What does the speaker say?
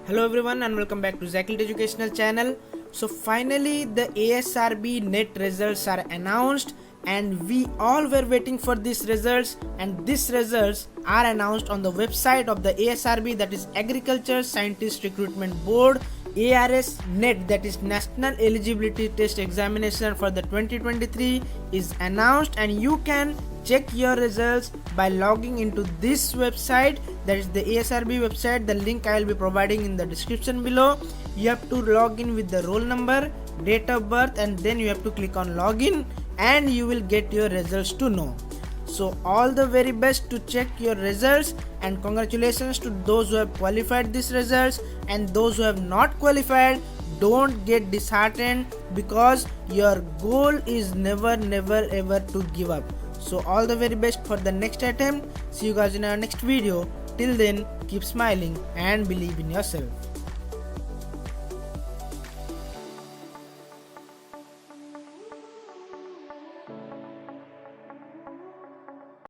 Hello everyone and welcome back to Zacklit Educational Channel. So finally the ASRB net results are announced and we all were waiting for these results, and these results are announced on the website of the ASRB, that is Agriculture Scientist Recruitment Board. ARS net, that is National Eligibility Test Examination for the 2023 is announced, and you can check your results by logging into this website, that is the ASRB website. The link I will be providing in the description below. You have to log in with the roll number, date of birth, and then you have to click on login and you will get your results to know. So all the very best to check your results, and congratulations to those who have qualified these results, and those who have not qualified, don't get disheartened, because your goal is never ever to give up. So all the very best for the next attempt. See you guys in our next video. Till then, keep smiling and believe in yourself.